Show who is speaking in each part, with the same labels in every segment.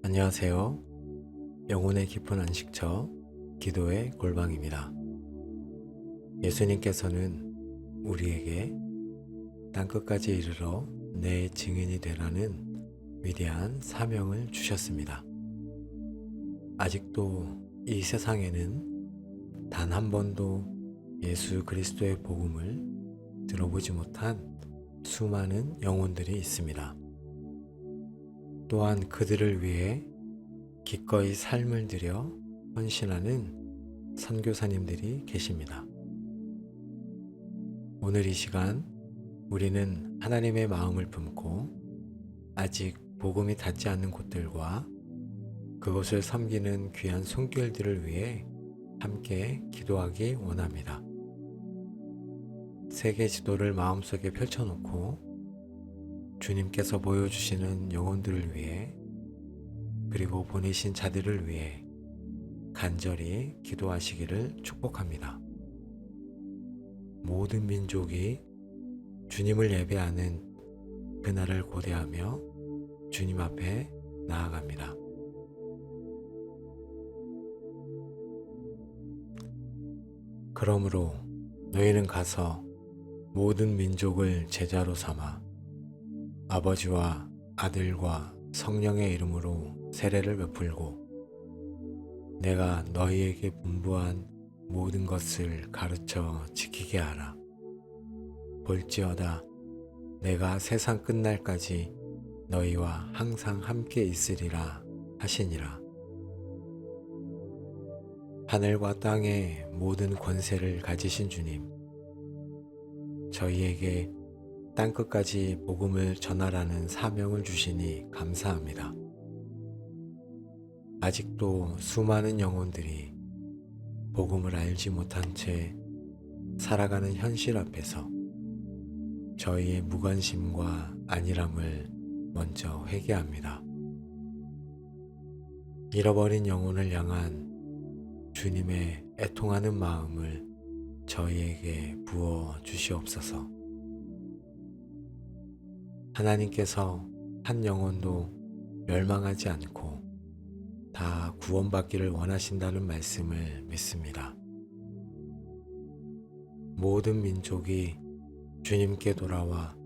Speaker 1: 안녕하세요. 영혼의 깊은 안식처, 기도의 골방입니다. 예수님께서는 우리에게 땅끝까지 이르러 내 증인이 되라는 위대한 사명을 주셨습니다. 아직도 이 세상에는 단 한 번도 예수 그리스도의 복음을 들어보지 못한 수많은 영혼들이 있습니다. 또한 그들을 위해 기꺼이 삶을 들여 헌신하는 선교사님들이 계십니다. 오늘 이 시간 우리는 하나님의 마음을 품고 아직 복음이 닿지 않는 곳들과 그곳을 섬기는 귀한 손길들을 위해 함께 기도하기 원합니다. 세계 지도를 마음속에 펼쳐놓고 주님께서 보여주시는 영혼들을 위해 그리고 보내신 자들을 위해 간절히 기도하시기를 축복합니다. 모든 민족이 주님을 예배하는 그날을 고대하며 주님 앞에 나아갑니다. 그러므로 너희는 가서 모든 민족을 제자로 삼아 아버지와 아들과 성령의 이름으로 세례를 베풀고 내가 너희에게 분부한 모든 것을 가르쳐 지키게 하라. 볼지어다 내가 세상 끝날까지 너희와 항상 함께 있으리라 하시니라. 하늘과 땅의 모든 권세를 가지신 주님, 저희에게 땅끝까지 복음을 전하라는 사명을 주시니 감사합니다. 아직도 수많은 영혼들이 복음을 알지 못한 채 살아가는 현실 앞에서 저희의 무관심과 안일함을 먼저 회개합니다. 잃어버린 영혼을 향한 주님의 애통하는 마음을 저희에게 부어 주시옵소서. 하나님께서 한 영혼도 멸망하지 않고 다 구원받기를 원하신다는 말씀을 믿습니다. 모든 민족이 주님께 돌아와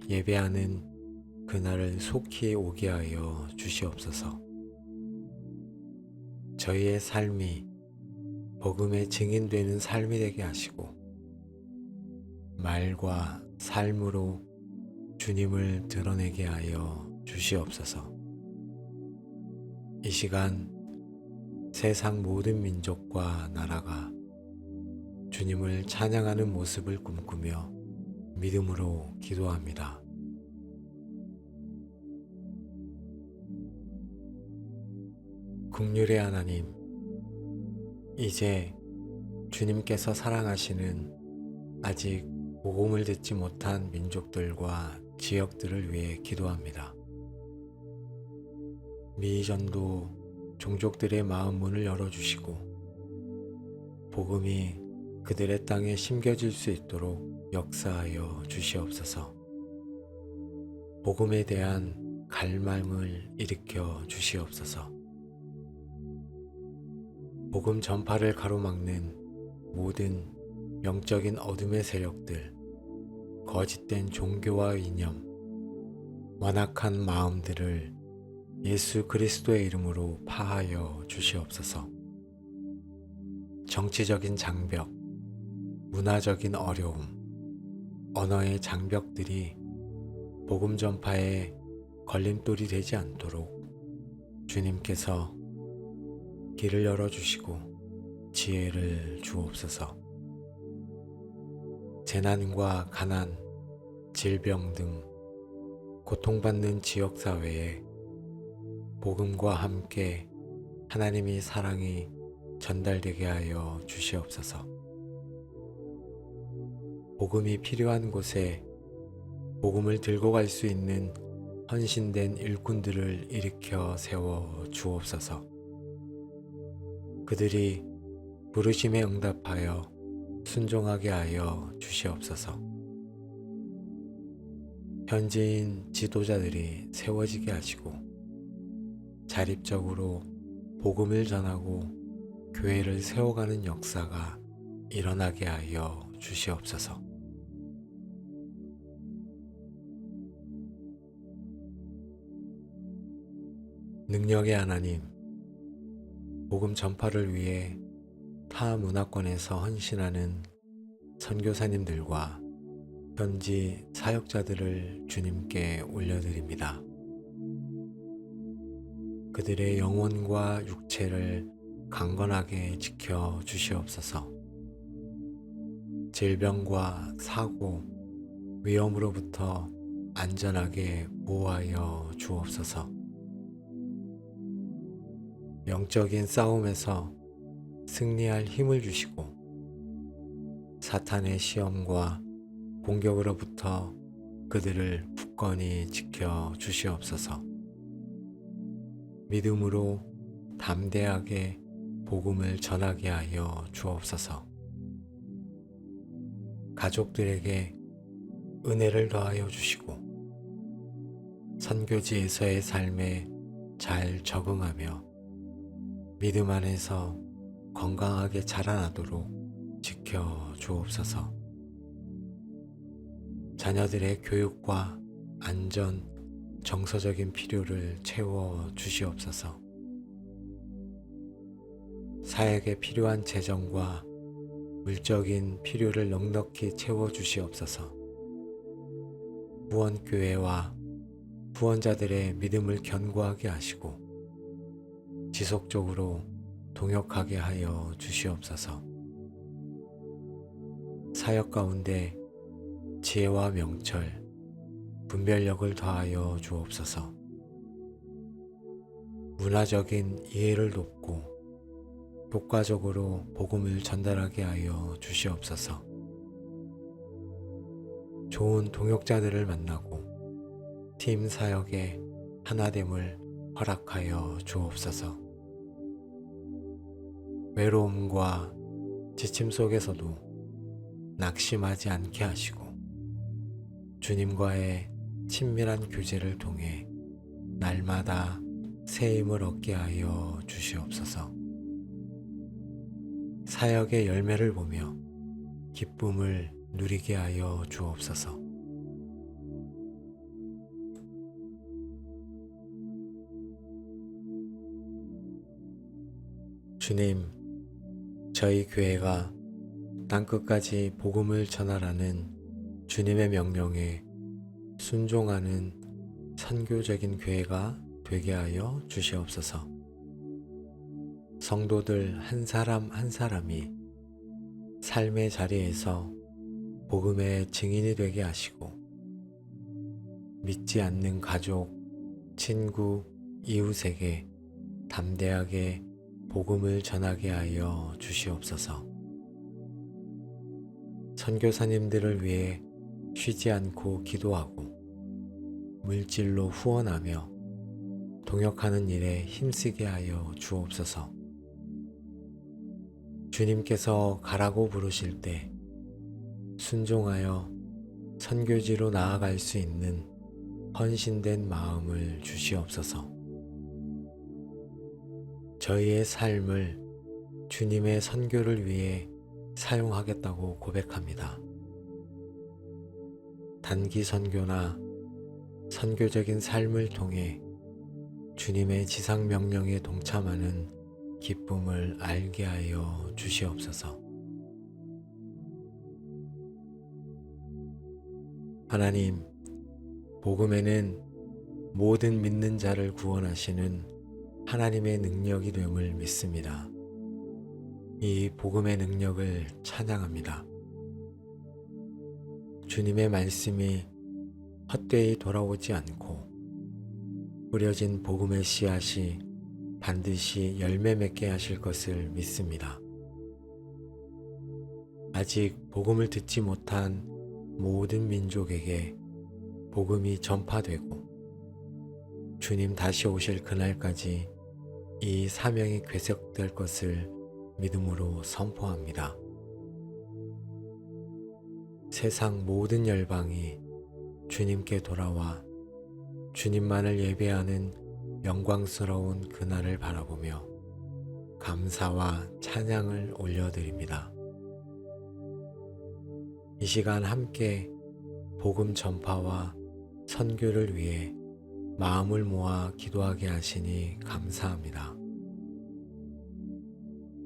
Speaker 1: 예배하는 그날을 속히 오게 하여 주시옵소서. 저희의 삶이 복음의 증인되는 삶이 되게 하시고 말과 삶으로 주님을 드러내게 하여 주시옵소서. 이 시간 세상 모든 민족과 나라가 주님을 찬양하는 모습을 꿈꾸며 믿음으로 기도합니다. 긍휼의 하나님, 이제 주님께서 사랑하시는 아직 복음을 듣지 못한 민족들과 지역들을 위해 기도합니다. 미전도 종족들의 마음 문을 열어주시고 복음이 그들의 땅에 심겨질 수 있도록 역사하여 주시옵소서. 복음에 대한 갈망을 일으켜 주시옵소서. 복음 전파를 가로막는 모든 영적인 어둠의 세력들, 거짓된 종교와 이념, 완악한 마음들을 예수 그리스도의 이름으로 파하여 주시옵소서. 정치적인 장벽, 문화적인 어려움, 언어의 장벽들이 복음 전파에 걸림돌이 되지 않도록 주님께서 길을 열어주시고 지혜를 주옵소서. 재난과 가난, 질병 등 고통받는 지역사회에 복음과 함께 하나님의 사랑이 전달되게 하여 주시옵소서. 복음이 필요한 곳에 복음을 들고 갈 수 있는 헌신된 일꾼들을 일으켜 세워 주옵소서. 그들이 부르심에 응답하여 순종하게 하여 주시옵소서. 현지인 지도자들이 세워지게 하시고 자립적으로 복음을 전하고 교회를 세워가는 역사가 일어나게 하여 주시옵소서. 능력의 하나님, 복음 전파를 위해 타 문화권에서 헌신하는 선교사님들과 현지 사역자들을 주님께 올려드립니다. 그들의 영혼과 육체를 강건하게 지켜 주시옵소서. 질병과 사고, 위험으로부터 안전하게 보호하여 주옵소서. 영적인 싸움에서 승리할 힘을 주시고 사탄의 시험과 공격으로부터 그들을 굳건히 지켜 주시옵소서. 믿음으로 담대하게 복음을 전하게 하여 주옵소서. 가족들에게 은혜를 더하여 주시고 선교지에서의 삶에 잘 적응하며 믿음 안에서 건강하게 자라나도록 지켜 주옵소서. 자녀들의 교육과 안전, 정서적인 필요를 채워 주시옵소서. 사역에 필요한 재정과 물적인 필요를 넉넉히 채워 주시옵소서. 후원교회와 후원자들의 믿음을 견고하게 하시고 지속적으로 동역하게 하여 주시옵소서. 사역 가운데 지혜와 명철, 분별력을 더하여 주옵소서. 문화적인 이해를 돕고 효과적으로 복음을 전달하게 하여 주시옵소서. 좋은 동역자들을 만나고 팀 사역에 하나됨을 허락하여 주옵소서. 외로움과 지침 속에서도 낙심하지 않게 하시고 주님과의 친밀한 교제를 통해 날마다 새 힘을 얻게 하여 주시옵소서. 사역의 열매를 보며 기쁨을 누리게 하여 주옵소서. 주님, 저희 교회가 땅끝까지 복음을 전하라는 주님의 명령에 순종하는 선교적인 교회가 되게 하여 주시옵소서. 성도들 한 사람 한 사람이 삶의 자리에서 복음의 증인이 되게 하시고 믿지 않는 가족, 친구, 이웃에게 담대하게 복음을 전하게 하여 주시옵소서. 선교사님들을 위해 쉬지 않고 기도하고 물질로 후원하며 동역하는 일에 힘쓰게 하여 주옵소서. 주님께서 가라고 부르실 때 순종하여 선교지로 나아갈 수 있는 헌신된 마음을 주시옵소서. 저희의 삶을 주님의 선교를 위해 사용하겠다고 고백합니다. 단기 선교나 선교적인 삶을 통해 주님의 지상 명령에 동참하는 기쁨을 알게 하여 주시옵소서. 하나님, 복음에는 모든 믿는 자를 구원하시는 하나님의 능력이 됨을 믿습니다. 이 복음의 능력을 찬양합니다. 주님의 말씀이 헛되이 돌아오지 않고 뿌려진 복음의 씨앗이 반드시 열매 맺게 하실 것을 믿습니다. 아직 복음을 듣지 못한 모든 민족에게 복음이 전파되고 주님 다시 오실 그날까지 이 사명이 궤속될 것을 믿음으로 선포합니다. 세상 모든 열방이 주님께 돌아와 주님만을 예배하는 영광스러운 그날을 바라보며 감사와 찬양을 올려드립니다. 이 시간 함께 복음 전파와 선교를 위해 마음을 모아 기도하게 하시니 감사합니다.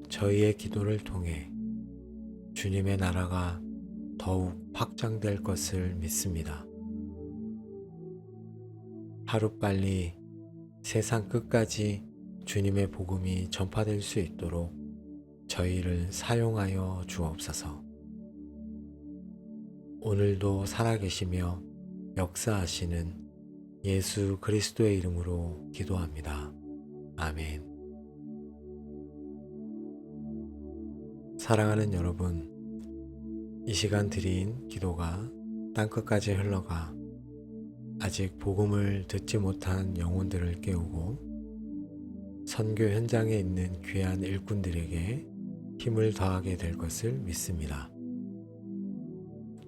Speaker 1: 저희의 기도를 통해 주님의 나라가 더욱 확장될 것을 믿습니다. 하루빨리 세상 끝까지 주님의 복음이 전파될 수 있도록 저희를 사용하여 주옵소서. 오늘도 살아계시며 역사하시는 예수 그리스도의 이름으로 기도합니다. 아멘. 사랑하는 여러분, 이 시간 드린 기도가 땅끝까지 흘러가 아직 복음을 듣지 못한 영혼들을 깨우고 선교 현장에 있는 귀한 일꾼들에게 힘을 더하게 될 것을 믿습니다.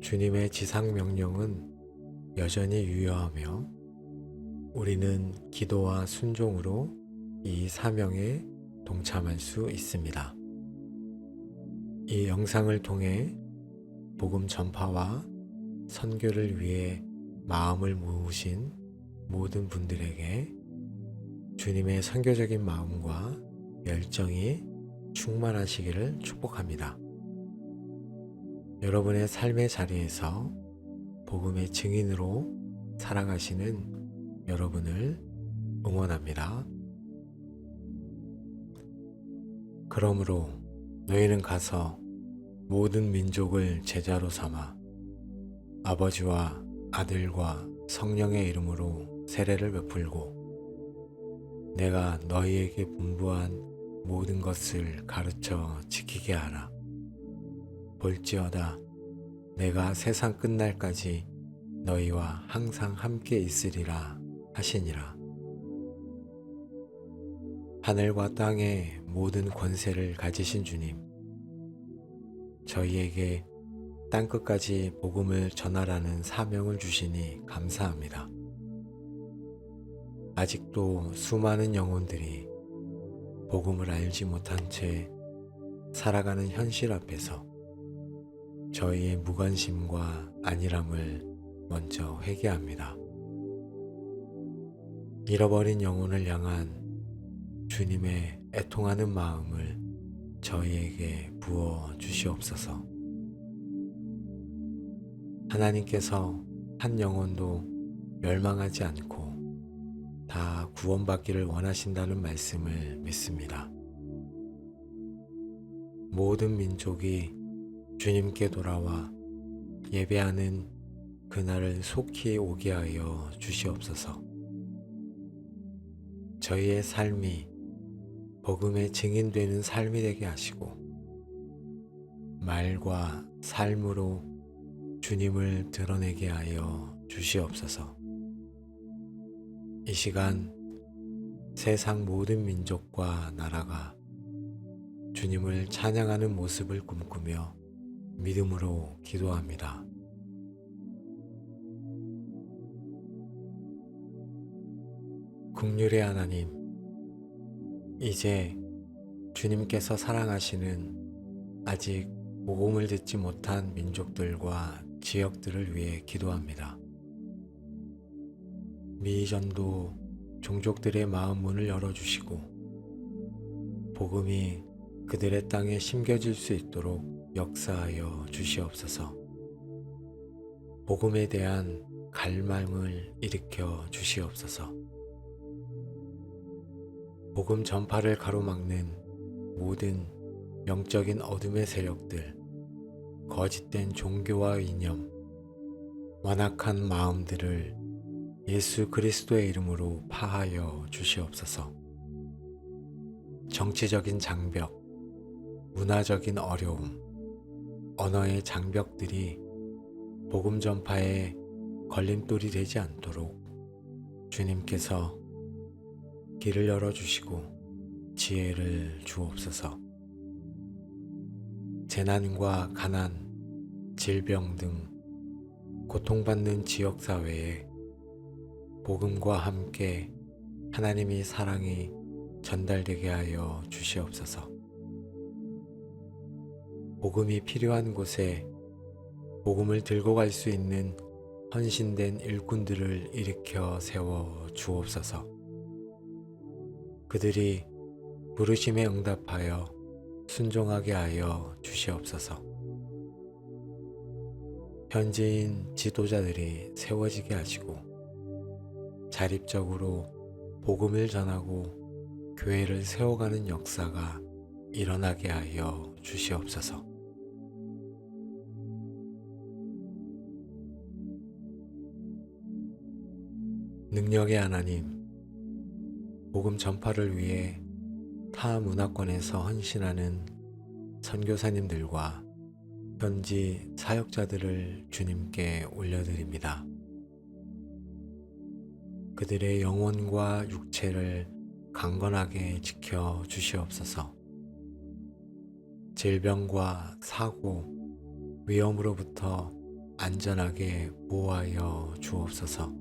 Speaker 1: 주님의 지상 명령은 여전히 유효하며 우리는 기도와 순종으로 이 사명에 동참할 수 있습니다. 이 영상을 통해 복음 전파와 선교를 위해 마음을 모으신 모든 분들에게 주님의 선교적인 마음과 열정이 충만하시기를 축복합니다. 여러분의 삶의 자리에서 복음의 증인으로 살아가시는 여러분을 응원합니다. 그러므로 너희는 가서 모든 민족을 제자로 삼아 아버지와 아들과 성령의 이름으로 세례를 베풀고 내가 너희에게 분부한 모든 것을 가르쳐 지키게 하라. 볼지어다 내가 세상 끝날까지 너희와 항상 함께 있으리라 하시니라. 하늘과 땅의 모든 권세를 가지신 주님, 저희에게 땅끝까지 복음을 전하라는 사명을 주시니 감사합니다. 아직도 수많은 영혼들이 복음을 알지 못한 채 살아가는 현실 앞에서 저희의 무관심과 안일함을 먼저 회개합니다. 잃어버린 영혼을 향한 주님의 애통하는 마음을 저희에게 부어 주시옵소서. 하나님께서 한 영혼도 멸망하지 않고 다 구원받기를 원하신다는 말씀을 믿습니다. 모든 민족이 주님께 돌아와 예배하는 그날을 속히 오게 하여 주시옵소서. 저희의 삶이 복음의 증인되는 삶이 되게 하시고 말과 삶으로 주님을 드러내게 하여 주시옵소서. 이 시간 세상 모든 민족과 나라가 주님을 찬양하는 모습을 꿈꾸며 믿음으로 기도합니다. 긍휼의 하나님, 이제 주님께서 사랑하시는 아직 복음을 듣지 못한 민족들과 지역들을 위해 기도합니다. 미전도 종족들의 마음 문을 열어주시고 복음이 그들의 땅에 심겨질 수 있도록 역사하여 주시옵소서. 복음에 대한 갈망을 일으켜 주시옵소서. 복음 전파를 가로막는 모든 영적인 어둠의 세력들, 거짓된 종교와 이념, 완악한 마음들을 예수 그리스도의 이름으로 파하여 주시옵소서. 정치적인 장벽, 문화적인 어려움, 언어의 장벽들이 복음 전파에 걸림돌이 되지 않도록 주님께서 길을 열어주시고 지혜를 주옵소서. 재난과 가난, 질병 등 고통받는 지역사회에 복음과 함께 하나님이 사랑이 전달되게 하여 주시옵소서. 복음이 필요한 곳에 복음을 들고 갈 수 있는 헌신된 일꾼들을 일으켜 세워 주옵소서. 그들이 부르심에 응답하여 순종하게 하여 주시옵소서. 현지인 지도자들이 세워지게 하시고 자립적으로 복음을 전하고 교회를 세워가는 역사가 일어나게 하여 주시옵소서. 능력의 하나님, 복음 전파를 위해 타 문화권에서 헌신하는 선교사님들과 현지 사역자들을 주님께 올려드립니다. 그들의 영혼과 육체를 강건하게 지켜 주시옵소서. 질병과 사고, 위험으로부터 안전하게 보호하여 주옵소서.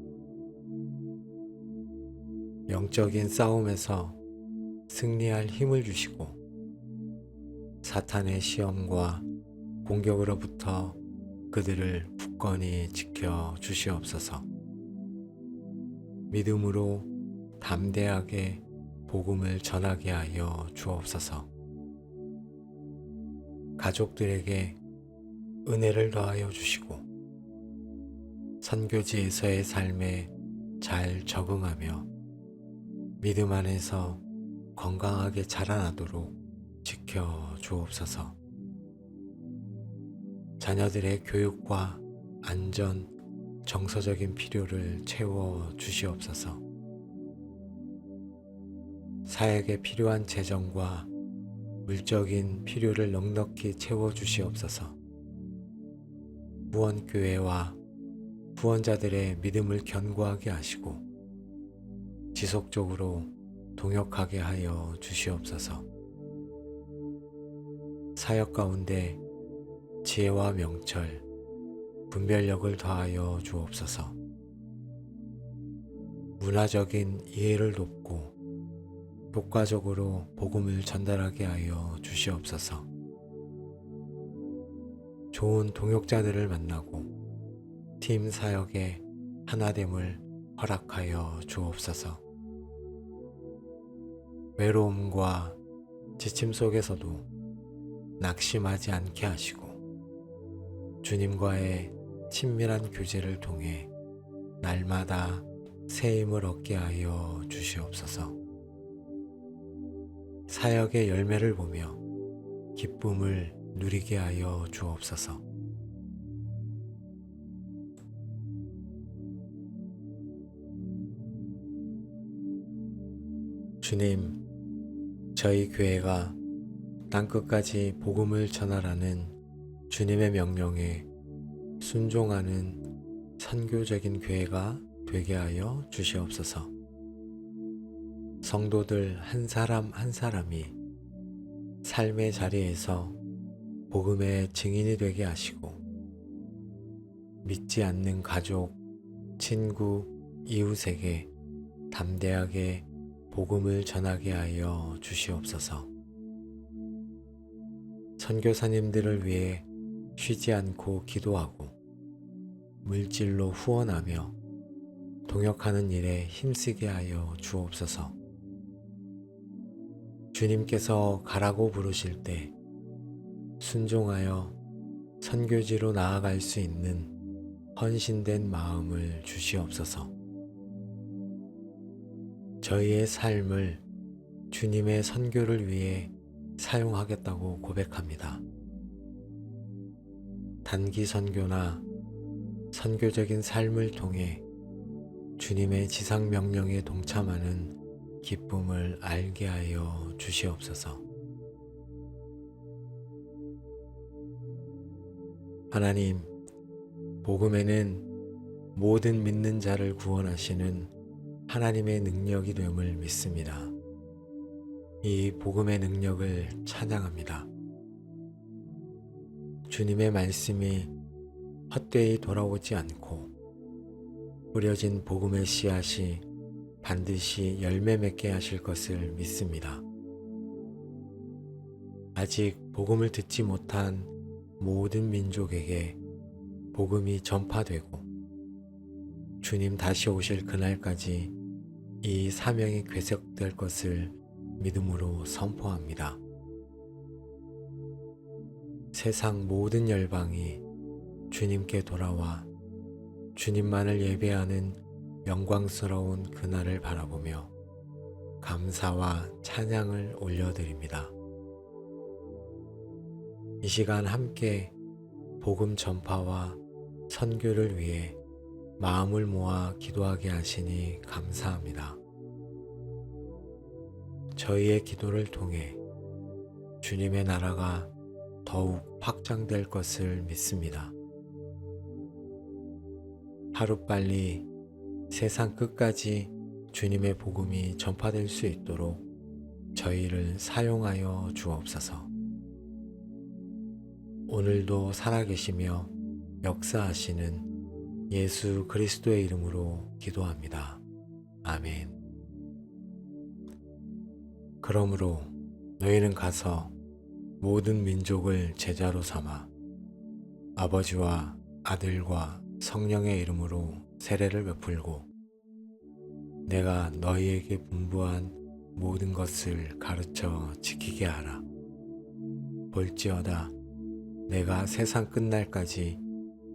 Speaker 1: 영적인 싸움에서 승리할 힘을 주시고 사탄의 시험과 공격으로부터 그들을 굳건히 지켜 주시옵소서. 믿음으로 담대하게 복음을 전하게 하여 주옵소서. 가족들에게 은혜를 더하여 주시고 선교지에서의 삶에 잘 적응하며 믿음 안에서 건강하게 자라나도록 지켜 주옵소서. 자녀들의 교육과 안전, 정서적인 필요를 채워 주시옵소서. 사역에 필요한 재정과 물적인 필요를 넉넉히 채워 주시옵소서. 후원교회와 후원자들의 믿음을 견고하게 하시고 지속적으로 동역하게 하여 주시옵소서. 사역 가운데 지혜와 명철, 분별력을 더하여 주옵소서. 문화적인 이해를 돕고 효과적으로 복음을 전달하게 하여 주시옵소서. 좋은 동역자들을 만나고 팀 사역에 하나됨을 허락하여 주옵소서. 외로움과 지침 속에서도 낙심하지 않게 하시고 주님과의 친밀한 교제를 통해 날마다 새 힘을 얻게 하여 주시옵소서. 사역의 열매를 보며 기쁨을 누리게 하여 주옵소서. 주님, 저희 교회가 땅끝까지 복음을 전하라는 주님의 명령에 순종하는 선교적인 교회가 되게 하여 주시옵소서. 성도들 한 사람 한 사람이 삶의 자리에서 복음의 증인이 되게 하시고 믿지 않는 가족, 친구, 이웃에게 담대하게 복음을 전하게 하여 주시옵소서. 선교사님들을 위해 쉬지 않고 기도하고 물질로 후원하며 동역하는 일에 힘쓰게 하여 주옵소서. 주님께서 가라고 부르실 때 순종하여 선교지로 나아갈 수 있는 헌신된 마음을 주시옵소서. 저희의 삶을 주님의 선교를 위해 사용하겠다고 고백합니다. 단기 선교나 선교적인 삶을 통해 주님의 지상 명령에 동참하는 기쁨을 알게 하여 주시옵소서. 하나님, 복음에는 모든 믿는 자를 구원하시는 하나님의 능력이 됨을 믿습니다. 이 복음의 능력을 찬양합니다. 주님의 말씀이 헛되이 돌아오지 않고 뿌려진 복음의 씨앗이 반드시 열매 맺게 하실 것을 믿습니다. 아직 복음을 듣지 못한 모든 민족에게 복음이 전파되고 주님 다시 오실 그날까지 이 사명이 괴속될 것을 믿음으로 선포합니다. 세상 모든 열방이 주님께 돌아와 주님만을 예배하는 영광스러운 그날을 바라보며 감사와 찬양을 올려드립니다. 이 시간 함께 복음 전파와 선교를 위해 마음을 모아 기도하게 하시니 감사합니다. 저희의 기도를 통해 주님의 나라가 더욱 확장될 것을 믿습니다. 하루빨리 세상 끝까지 주님의 복음이 전파될 수 있도록 저희를 사용하여 주옵소서. 오늘도 살아계시며 역사하시는 예수 그리스도의 이름으로 기도합니다. 아멘. 그러므로 너희는 가서 모든 민족을 제자로 삼아 아버지와 아들과 성령의 이름으로 세례를 베풀고 내가 너희에게 분부한 모든 것을 가르쳐 지키게 하라. 볼지어다 내가 세상 끝날까지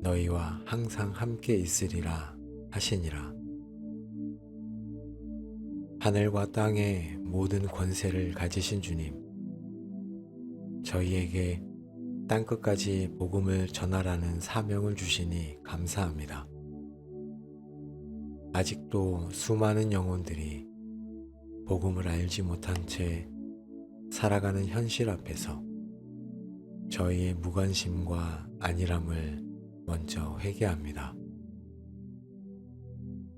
Speaker 1: 너희와 항상 함께 있으리라 하시니라. 하늘과 땅의 모든 권세를 가지신 주님, 저희에게 땅끝까지 복음을 전하라는 사명을 주시니 감사합니다. 아직도 수많은 영혼들이 복음을 알지 못한 채 살아가는 현실 앞에서 저희의 무관심과 안일함을 먼저 회개합니다.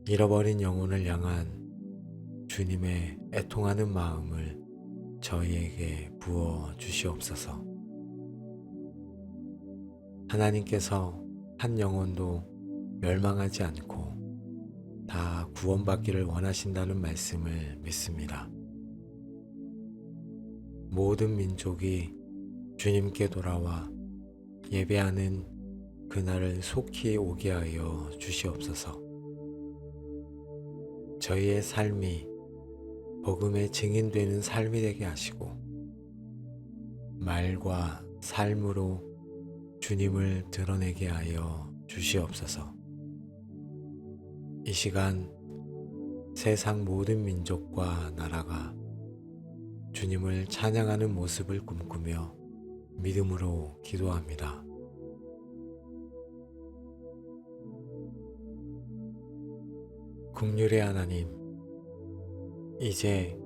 Speaker 1: 잃어버린 영혼을 향한 주님의 애통하는 마음을 저희에게 부어 주시옵소서. 하나님께서 한 영혼도 멸망하지 않고 다 구원받기를 원하신다는 말씀을 믿습니다. 모든 민족이 주님께 돌아와 예배하는 그날을 속히 오게 하여 주시옵소서. 저희의 삶이 복음의 증인되는 삶이 되게 하시고 말과 삶으로 주님을 드러내게 하여 주시옵소서. 이 시간 세상 모든 민족과 나라가 주님을 찬양하는 모습을 꿈꾸며 믿음으로 기도합니다. 긍휼의 하나님, 이제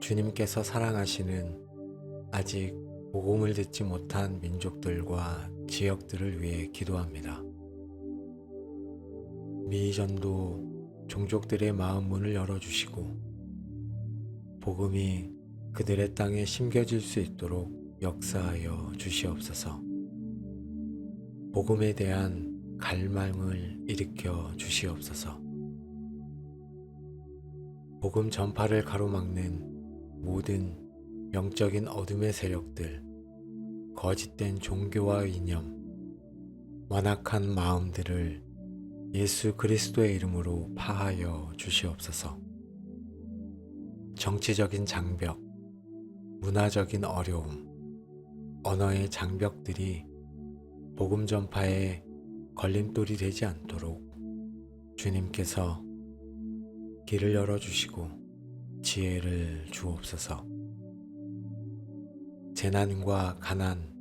Speaker 1: 주님께서 사랑하시는 아직 복음을 듣지 못한 민족들과 지역들을 위해 기도합니다. 미전도 종족들의 마음 문을 열어주시고 복음이 그들의 땅에 심겨질 수 있도록 역사하여 주시옵소서. 복음에 대한 갈망을 일으켜 주시옵소서. 복음 전파를 가로막는 모든 영적인 어둠의 세력들, 거짓된 종교와 이념, 완악한 마음들을 예수 그리스도의 이름으로 파하여 주시옵소서. 정치적인 장벽, 문화적인 어려움, 언어의 장벽들이 복음 전파에 걸림돌이 되지 않도록 주님께서 길을 열어주시고 지혜를 주옵소서. 재난과 가난,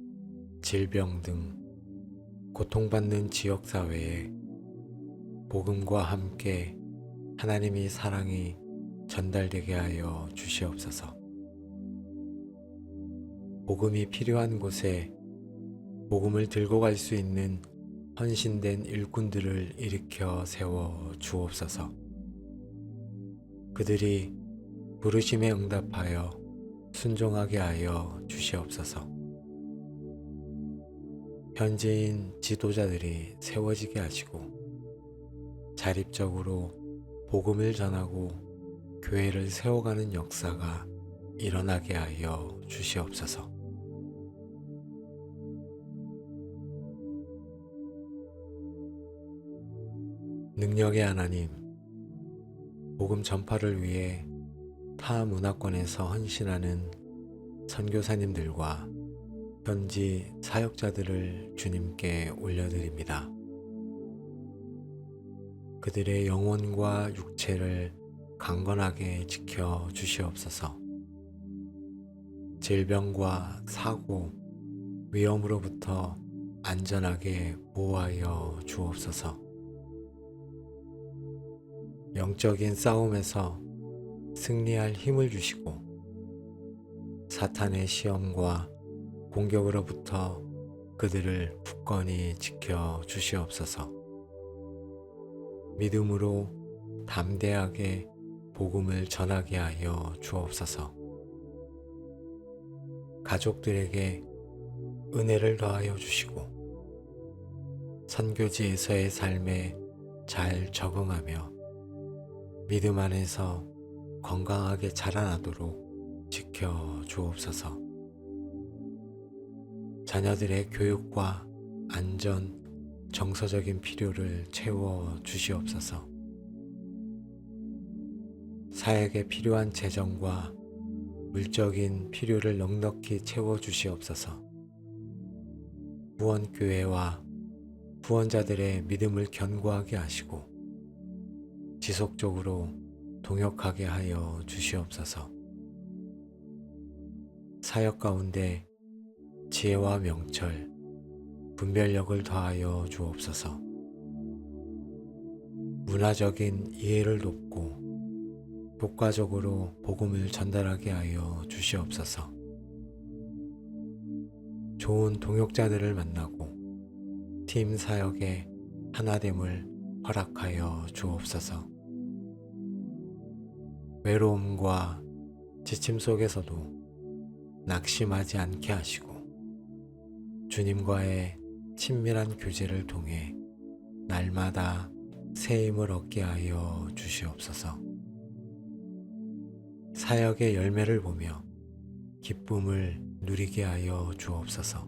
Speaker 1: 질병 등 고통받는 지역사회에 복음과 함께 하나님의 사랑이 전달되게 하여 주시옵소서. 복음이 필요한 곳에 복음을 들고 갈 수 있는 헌신된 일꾼들을 일으켜 세워 주옵소서. 그들이 부르심에 응답하여 순종하게 하여 주시옵소서. 현지인 지도자들이 세워지게 하시고 자립적으로 복음을 전하고 교회를 세워가는 역사가 일어나게 하여 주시옵소서. 능력의 하나님, 복음 전파를 위해 타 문화권에서 헌신하는 선교사님들과 현지 사역자들을 주님께 올려드립니다. 그들의 영혼과 육체를 강건하게 지켜 주시옵소서. 질병과 사고, 위험으로부터 안전하게 보호하여 주옵소서. 영적인 싸움에서 승리할 힘을 주시고 사탄의 시험과 공격으로부터 그들을 굳건히 지켜 주시옵소서. 믿음으로 담대하게 복음을 전하게 하여 주옵소서. 가족들에게 은혜를 더하여 주시고 선교지에서의 삶에 잘 적응하며 믿음 안에서 건강하게 자라나도록 지켜 주옵소서. 자녀들의 교육과 안전, 정서적인 필요를 채워 주시옵소서. 사역에 필요한 재정과 물적인 필요를 넉넉히 채워 주시옵소서. 후원교회와 후원자들의 믿음을 견고하게 하시고 지속적으로 동역하게 하여 주시옵소서. 사역 가운데 지혜와 명철, 분별력을 더하여 주옵소서. 문화적인 이해를 돕고 효과적으로 복음을 전달하게 하여 주시옵소서. 좋은 동역자들을 만나고 팀 사역에 하나됨을 허락하여 주옵소서. 외로움과 지침 속에서도 낙심하지 않게 하시고 주님과의 친밀한 교제를 통해 날마다 새 힘을 얻게 하여 주시옵소서. 사역의 열매를 보며 기쁨을 누리게 하여 주옵소서.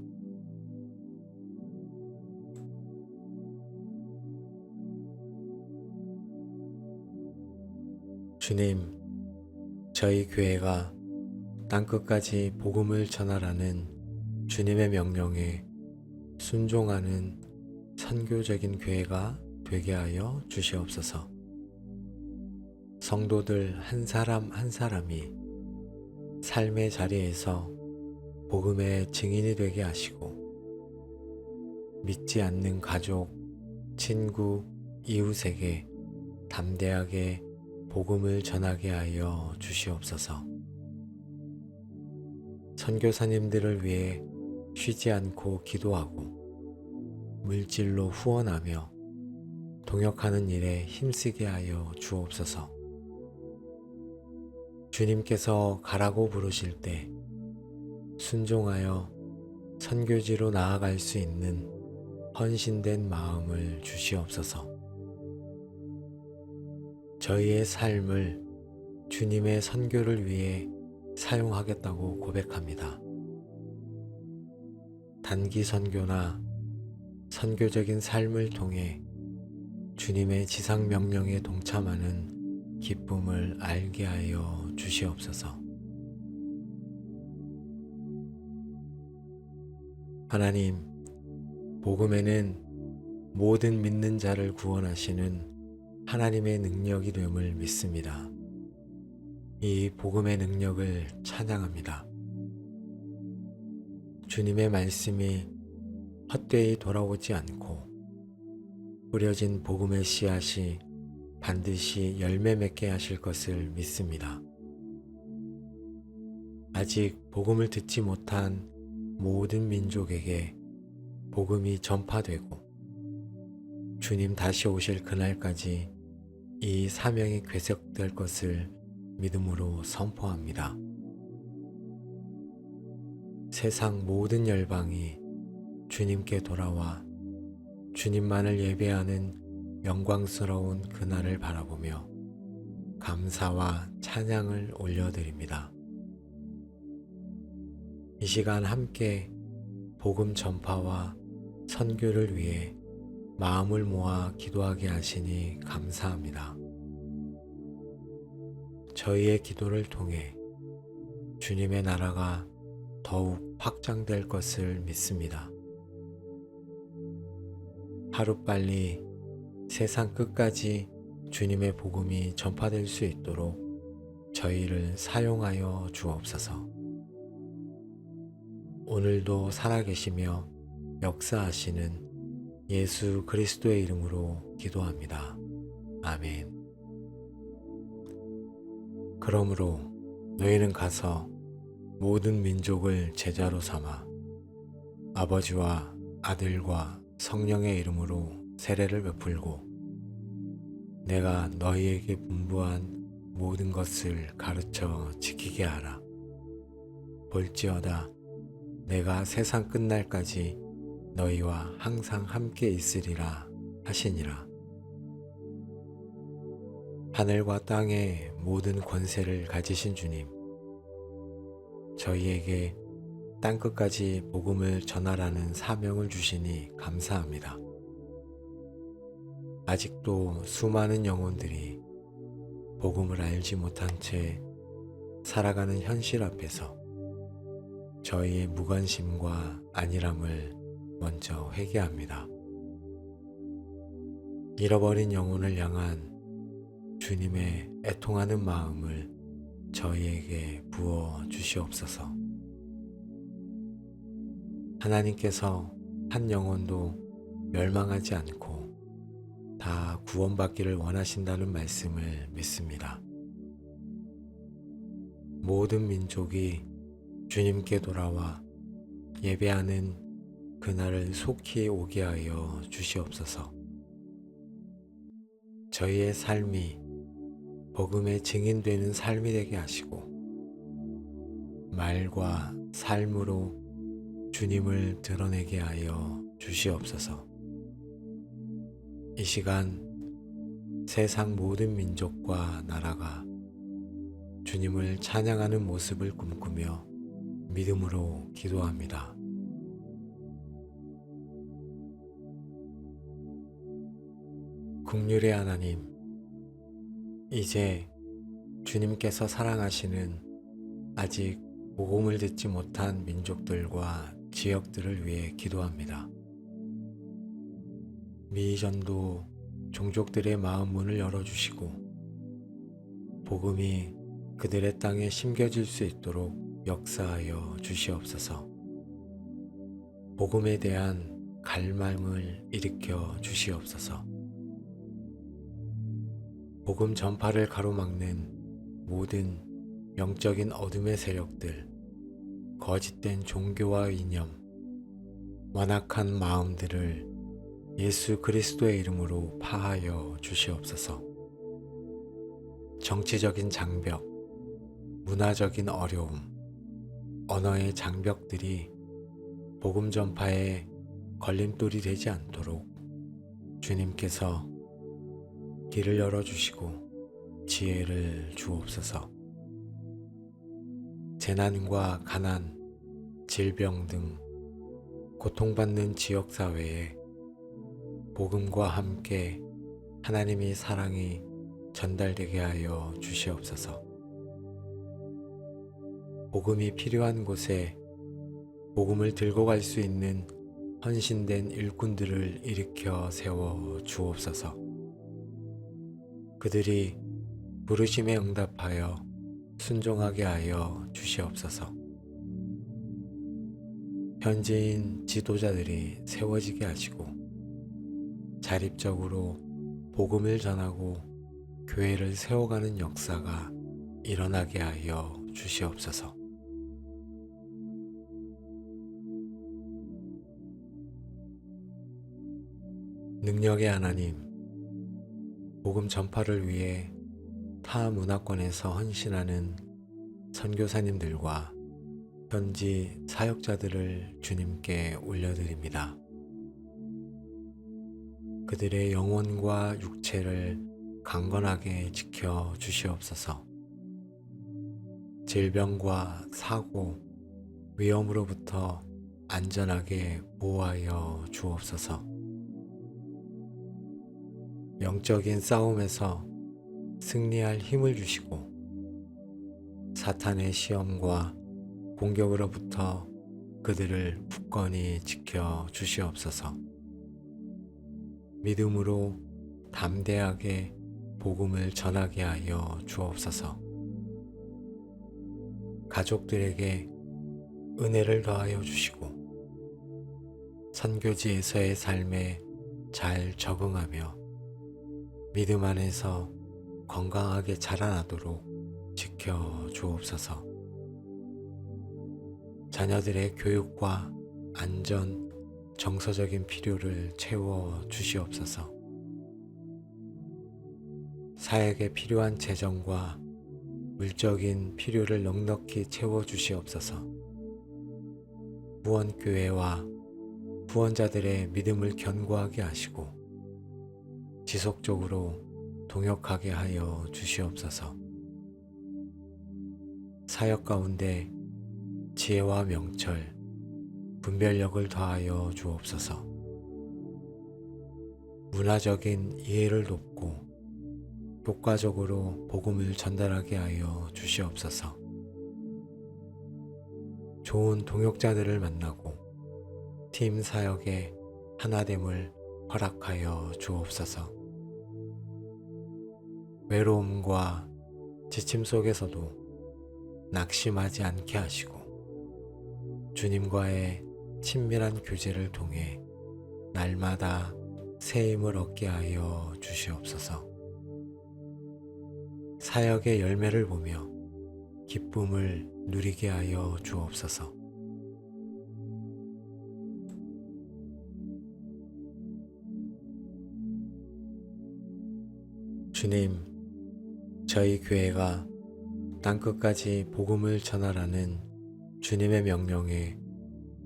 Speaker 1: 주님, 저희 교회가 땅끝까지 복음을 전하라는 주님의 명령에 순종하는 선교적인 교회가 되게 하여 주시옵소서. 성도들 한 사람 한 사람이 삶의 자리에서 복음의 증인이 되게 하시고 믿지 않는 가족, 친구, 이웃에게 담대하게 복음을 전하게 하여 주시옵소서. 선교사님들을 위해 쉬지 않고 기도하고 물질로 후원하며 동역하는 일에 힘쓰게 하여 주옵소서. 주님께서 가라고 부르실 때 순종하여 선교지로 나아갈 수 있는 헌신된 마음을 주시옵소서. 저희의 삶을 주님의 선교를 위해 사용하겠다고 고백합니다. 단기 선교나 선교적인 삶을 통해 주님의 지상 명령에 동참하는 기쁨을 알게 하여 주시옵소서. 하나님, 복음에는 모든 믿는 자를 구원하시는 하나님의 능력이 됨을 믿습니다. 이 복음의 능력을 찬양합니다. 주님의 말씀이 헛되이 돌아오지 않고 뿌려진 복음의 씨앗이 반드시 열매 맺게 하실 것을 믿습니다. 아직 복음을 듣지 못한 모든 민족에게 복음이 전파되고 주님 다시 오실 그날까지 이 사명이 궤속될 것을 믿음으로 선포합니다. 세상 모든 열방이 주님께 돌아와 주님만을 예배하는 영광스러운 그날을 바라보며 감사와 찬양을 올려드립니다. 이 시간 함께 복음 전파와 선교를 위해 마음을 모아 기도하게 하시니 감사합니다. 저희의 기도를 통해 주님의 나라가 더욱 확장될 것을 믿습니다. 하루빨리 세상 끝까지 주님의 복음이 전파될 수 있도록 저희를 사용하여 주옵소서. 오늘도 살아계시며 역사하시는 예수 그리스도의 이름으로 기도합니다. 아멘. 그러므로 너희는 가서 모든 민족을 제자로 삼아 아버지와 아들과 성령의 이름으로 세례를 베풀고 내가 너희에게 분부한 모든 것을 가르쳐 지키게 하라. 볼지어다 내가 세상 끝날까지 너희와 항상 함께 있으리라 하시니라. 하늘과 땅의 모든 권세를 가지신 주님, 저희에게 땅끝까지 복음을 전하라는 사명을 주시니 감사합니다. 아직도 수많은 영혼들이 복음을 알지 못한 채 살아가는 현실 앞에서 저희의 무관심과 안일함을 먼저 회개합니다. 잃어버린 영혼을 향한 주님의 애통하는 마음을 저희에게 부어 주시옵소서. 하나님께서 한 영혼도 멸망하지 않고 다 구원받기를 원하신다는 말씀을 믿습니다. 모든 민족이 주님께 돌아와 예배하는 그날을 속히 오게 하여 주시옵소서. 저희의 삶이 복음의 증인되는 삶이 되게 하시고 말과 삶으로 주님을 드러내게 하여 주시옵소서. 이 시간 세상 모든 민족과 나라가 주님을 찬양하는 모습을 꿈꾸며 믿음으로 기도합니다. 긍휼의 하나님, 이제 주님께서 사랑하시는 아직 복음을 듣지 못한 민족들과 지역들을 위해 기도합니다. 미전도 종족들의 마음 문을 열어주시고 복음이 그들의 땅에 심겨질 수 있도록 역사하여 주시옵소서. 복음에 대한 갈망을 일으켜 주시옵소서. 복음 전파를 가로막는 모든 영적인 어둠의 세력들, 거짓된 종교와 이념, 완악한 마음들을 예수 그리스도의 이름으로 파하여 주시옵소서. 정치적인 장벽, 문화적인 어려움, 언어의 장벽들이 복음 전파에 걸림돌이 되지 않도록 주님께서 길을 열어주시고 지혜를 주옵소서. 재난과 가난, 질병 등 고통받는 지역사회에 복음과 함께 하나님의 사랑이 전달되게 하여 주시옵소서. 복음이 필요한 곳에 복음을 들고 갈 수 있는 헌신된 일꾼들을 일으켜 세워 주옵소서. 그들이 부르심에 응답하여 순종하게 하여 주시옵소서. 현지인 지도자들이 세워지게 하시고 자립적으로 복음을 전하고 교회를 세워가는 역사가 일어나게 하여 주시옵소서. 능력의 하나님, 복음 전파를 위해 타 문화권에서 헌신하는 선교사님들과 현지 사역자들을 주님께 올려드립니다. 그들의 영혼과 육체를 강건하게 지켜 주시옵소서. 질병과 사고, 위험으로부터 안전하게 보호하여 주옵소서. 영적인 싸움에서 승리할 힘을 주시고 사탄의 시험과 공격으로부터 그들을 굳건히 지켜 주시옵소서. 믿음으로 담대하게 복음을 전하게 하여 주옵소서. 가족들에게 은혜를 더하여 주시고 선교지에서의 삶에 잘 적응하며 믿음 안에서 건강하게 자라나도록 지켜 주옵소서. 자녀들의 교육과 안전, 정서적인 필요를 채워 주시옵소서. 사역에 필요한 재정과 물적인 필요를 넉넉히 채워 주시옵소서. 후원교회와 후원자들의 믿음을 견고하게 하시고 지속적으로 동역하게 하여 주시옵소서. 사역 가운데 지혜와 명철, 분별력을 더하여 주옵소서. 문화적인 이해를 돕고 효과적으로 복음을 전달하게 하여 주시옵소서. 좋은 동역자들을 만나고 팀 사역에 하나됨을 허락하여 주옵소서. 외로움과 지침 속에서도 낙심하지 않게 하시고 주님과의 친밀한 교제를 통해 날마다 새 힘을 얻게 하여 주시옵소서. 사역의 열매를 보며 기쁨을 누리게 하여 주옵소서. 주님, 저희 교회가 땅끝까지 복음을 전하라는 주님의 명령에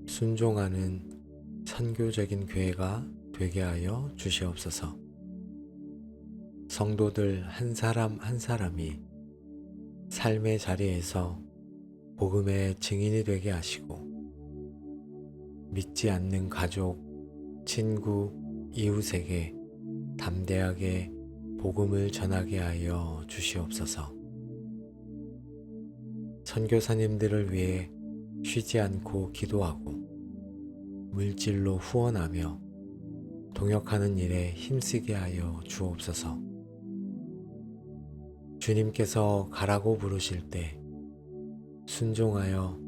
Speaker 1: 순종하는 선교적인 교회가 되게 하여 주시옵소서. 성도들 한 사람 한 사람이 삶의 자리에서 복음의 증인이 되게 하시고 믿지 않는 가족, 친구, 이웃에게 담대하게 복음을 전하게 하여 주시옵소서. 선교사님들을 위해 쉬지 않고 기도하고 물질로 후원하며 동역하는 일에 힘쓰게 하여 주옵소서. 주님께서 가라고 부르실 때 순종하여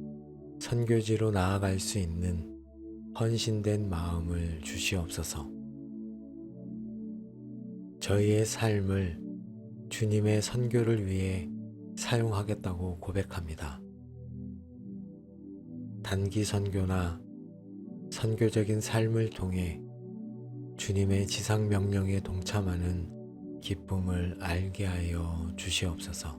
Speaker 1: 선교지로 나아갈 수 있는 헌신된 마음을 주시옵소서. 저희의 삶을 주님의 선교를 위해 사용하겠다고 고백합니다. 단기 선교나 선교적인 삶을 통해 주님의 지상 명령에 동참하는 기쁨을 알게 하여 주시옵소서.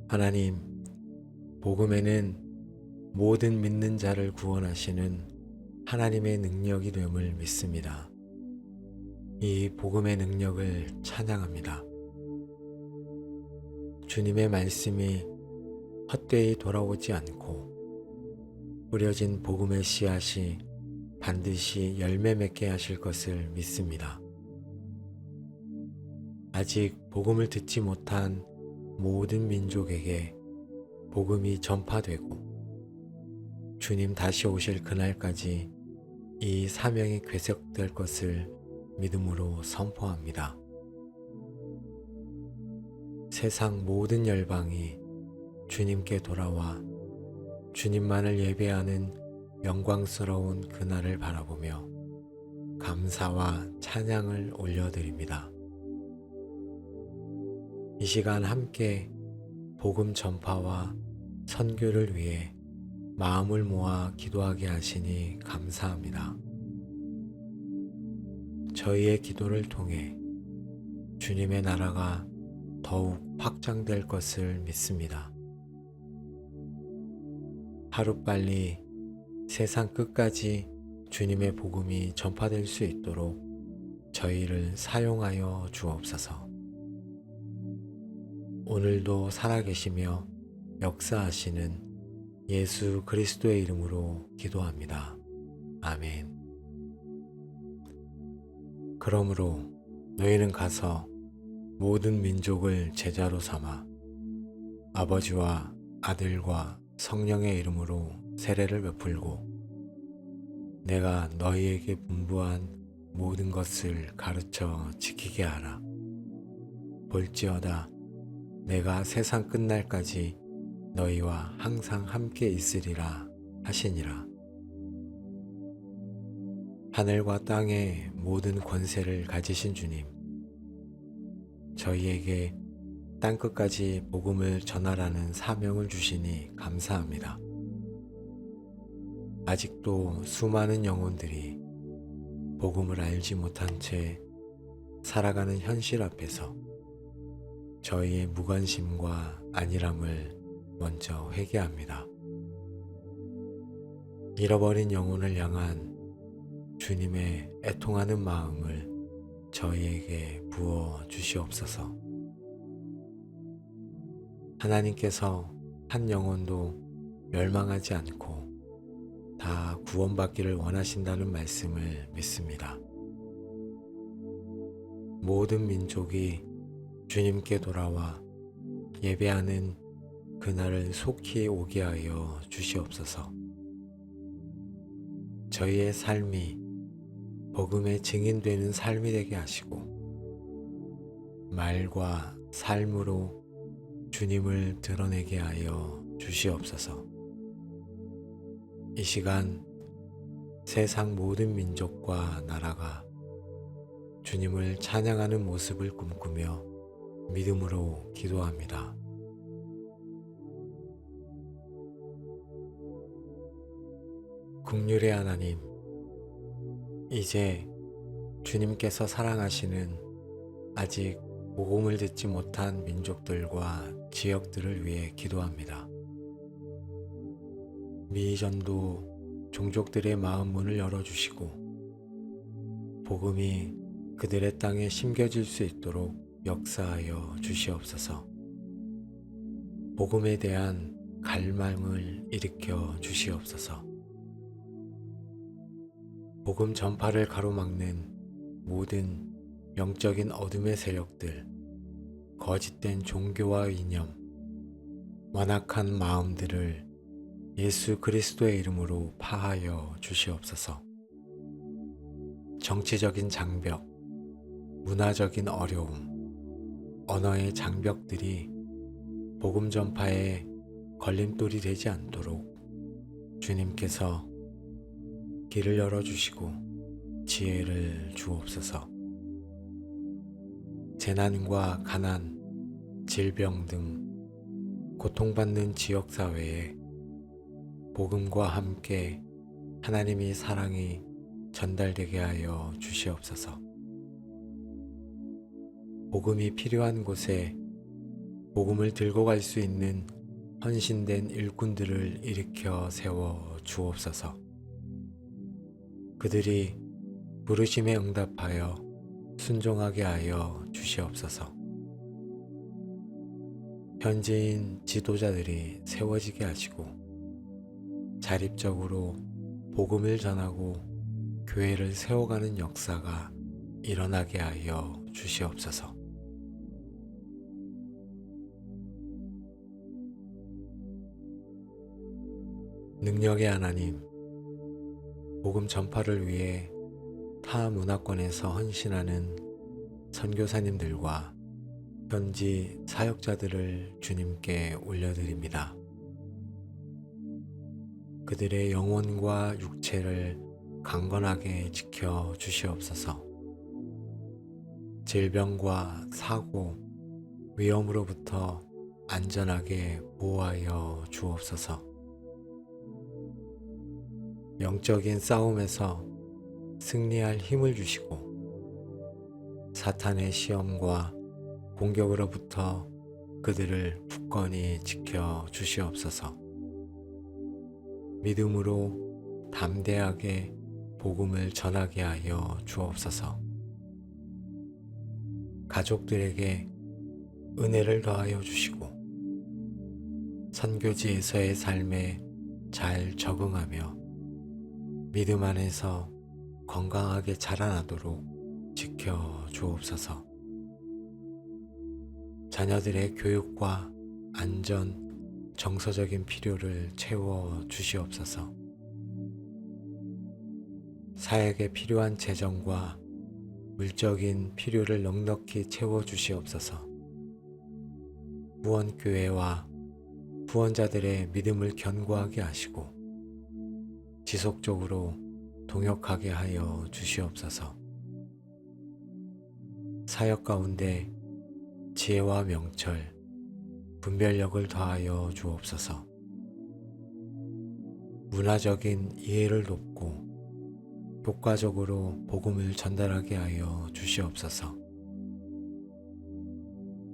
Speaker 1: 하나님, 복음에는 모든 믿는 자를 구원하시는 하나님의 능력이 됨을 믿습니다. 이 복음의 능력을 찬양합니다. 주님의 말씀이 헛되이 돌아오지 않고 뿌려진 복음의 씨앗이 반드시 열매 맺게 하실 것을 믿습니다. 아직 복음을 듣지 못한 모든 민족에게 복음이 전파되고 주님 다시 오실 그날까지 이 사명이 괴속될 것을 믿음으로 선포합니다. 세상 모든 열방이 주님께 돌아와 주님만을 예배하는 영광스러운 그날을 바라보며 감사와 찬양을 올려드립니다. 이 시간 함께 복음 전파와 선교를 위해 마음을 모아 기도하게 하시니 감사합니다. 저희의 기도를 통해 주님의 나라가 더욱 확장될 것을 믿습니다. 하루빨리 세상 끝까지 주님의 복음이 전파될 수 있도록 저희를 사용하여 주옵소서. 오늘도 살아계시며 역사하시는 예수 그리스도의 이름으로 기도합니다. 아멘. 그러므로 너희는 가서 모든 민족을 제자로 삼아 아버지와 아들과 성령의 이름으로 세례를 베풀고 내가 너희에게 분부한 모든 것을 가르쳐 지키게 하라. 볼지어다 내가 세상 끝날까지 너희와 항상 함께 있으리라 하시니라. 하늘과 땅의 모든 권세를 가지신 주님, 저희에게 땅끝까지 복음을 전하라는 사명을 주시니 감사합니다. 아직도 수많은 영혼들이 복음을 알지 못한 채 살아가는 현실 앞에서 저희의 무관심과 안일함을 먼저 회개합니다. 잃어버린 영혼을 향한 주님의 애통하는 마음을 저희에게 부어 주시옵소서. 하나님께서 한 영혼도 멸망하지 않고 다 구원받기를 원하신다는 말씀을 믿습니다. 모든 민족이 주님께 돌아와 예배하는 그날을 속히 오게 하여 주시옵소서. 저희의 삶이 복음의 증인되는 삶이 되게 하시고 말과 삶으로 주님을 드러내게 하여 주시옵소서. 이 시간 세상 모든 민족과 나라가 주님을 찬양하는 모습을 꿈꾸며 믿음으로 기도합니다. 긍휼의 하나님, 이제 주님께서 사랑하시는 아직 복음을 듣지 못한 민족들과 지역들을 위해 기도합니다. 미전도 종족들의 마음 문을 열어주시고 복음이 그들의 땅에 심겨질 수 있도록 역사하여 주시옵소서. 복음에 대한 갈망을 일으켜 주시옵소서. 복음 전파를 가로막는 모든 영적인 어둠의 세력들, 거짓된 종교와 이념, 완악한 마음들을 예수 그리스도의 이름으로 파하여 주시옵소서. 정치적인 장벽, 문화적인 어려움, 언어의 장벽들이 복음 전파에 걸림돌이 되지 않도록 주님께서 길을 열어주시고 지혜를 주옵소서. 재난과 가난, 질병 등 고통받는 지역사회에 복음과 함께 하나님의 사랑이 전달되게 하여 주시옵소서. 복음이 필요한 곳에 복음을 들고 갈 수 있는 헌신된 일꾼들을 일으켜 세워 주옵소서. 그들이 부르심에 응답하여 순종하게 하여 주시옵소서. 현지인 지도자들이 세워지게 하시고 자립적으로 복음을 전하고 교회를 세워가는 역사가 일어나게 하여 주시옵소서. 능력의 하나님, 복음 전파를 위해 타 문화권에서 헌신하는 선교사님들과 현지 사역자들을 주님께 올려드립니다. 그들의 영혼과 육체를 강건하게 지켜 주시옵소서. 질병과 사고, 위험으로부터 안전하게 보호하여 주옵소서. 영적인 싸움에서 승리할 힘을 주시고 사탄의 시험과 공격으로부터 그들을 굳건히 지켜 주시옵소서. 믿음으로 담대하게 복음을 전하게 하여 주옵소서. 가족들에게 은혜를 더하여 주시고 선교지에서의 삶에 잘 적응하며 믿음 안에서 건강하게 자라나도록 지켜 주옵소서. 자녀들의 교육과 안전, 정서적인 필요를 채워 주시옵소서. 사역에 필요한 재정과 물적인 필요를 넉넉히 채워 주시옵소서. 후원교회와 후원자들의 믿음을 견고하게 하시고 지속적으로 동역하게 하여 주시옵소서. 사역 가운데 지혜와 명철, 분별력을 더하여 주옵소서. 문화적인 이해를 돕고 효과적으로 복음을 전달하게 하여 주시옵소서.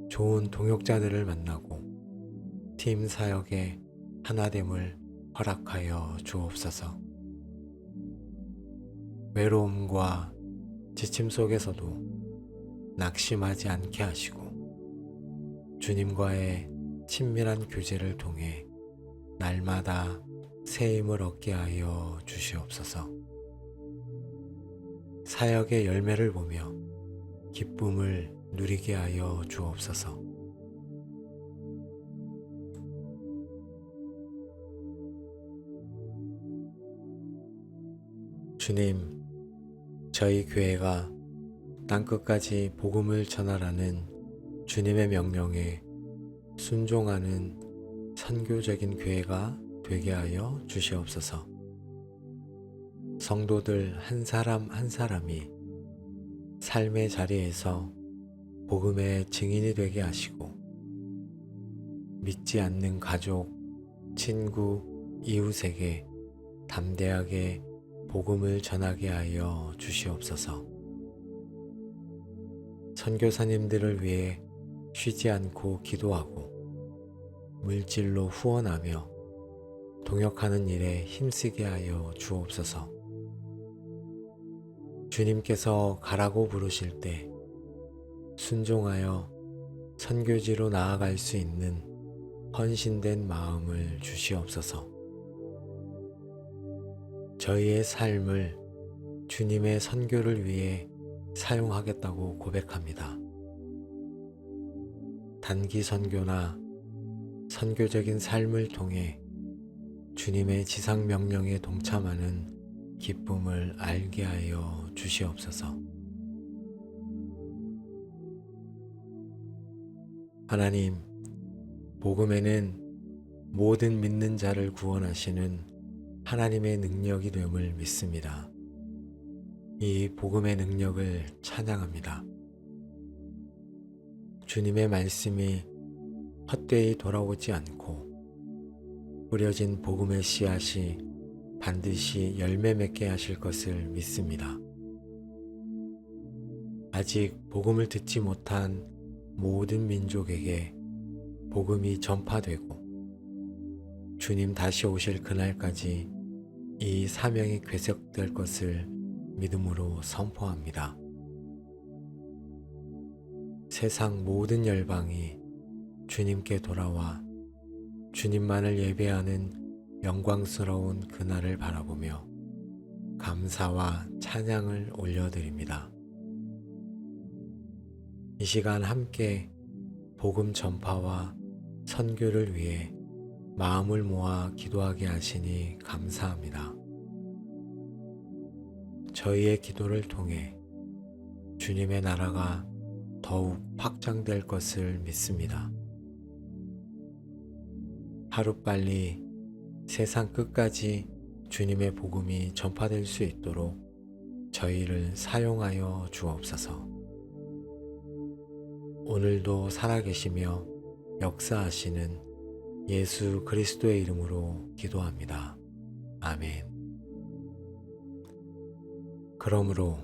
Speaker 1: 좋은 동역자들을 만나고 팀 사역에 하나됨을 허락하여 주옵소서. 외로움과 지침 속에서도 낙심하지 않게 하시고 주님과의 친밀한 교제를 통해 날마다 새 힘을 얻게 하여 주시옵소서. 사역의 열매를 보며 기쁨을 누리게 하여 주옵소서. 주님, 저희 교회가 땅끝까지 복음을 전하라는 주님의 명령에 순종하는 선교적인 교회가 되게 하여 주시옵소서. 성도들 한 사람 한 사람이 삶의 자리에서 복음의 증인이 되게 하시고 믿지 않는 가족, 친구, 이웃에게 담대하게 복음을 전하게 하여 주시옵소서. 선교사님들을 위해 쉬지 않고 기도하고 물질로 후원하며 동역하는 일에 힘쓰게 하여 주옵소서. 주님께서 가라고 부르실 때 순종하여 선교지로 나아갈 수 있는 헌신된 마음을 주시옵소서. 저희의 삶을 주님의 선교를 위해 사용하겠다고 고백합니다. 단기 선교나 선교적인 삶을 통해 주님의 지상 명령에 동참하는 기쁨을 알게 하여 주시옵소서. 하나님, 복음에는 모든 믿는 자를 구원하시는 하나님의 능력이 됨을 믿습니다. 이 복음의 능력을 찬양합니다. 주님의 말씀이 헛되이 돌아오지 않고 뿌려진 복음의 씨앗이 반드시 열매 맺게 하실 것을 믿습니다. 아직 복음을 듣지 못한 모든 민족에게 복음이 전파되고 주님 다시 오실 그날까지 이 사명이 궤석될 것을 믿음으로 선포합니다. 세상 모든 열방이 주님께 돌아와 주님만을 예배하는 영광스러운 그날을 바라보며 감사와 찬양을 올려드립니다. 이 시간 함께 복음 전파와 선교를 위해 마음을 모아 기도하게 하시니 감사합니다. 저희의 기도를 통해 주님의 나라가 더욱 확장될 것을 믿습니다. 하루빨리 세상 끝까지 주님의 복음이 전파될 수 있도록 저희를 사용하여 주옵소서. 오늘도 살아계시며 역사하시는 예수 그리스도의 이름으로 기도합니다. 아멘. 그러므로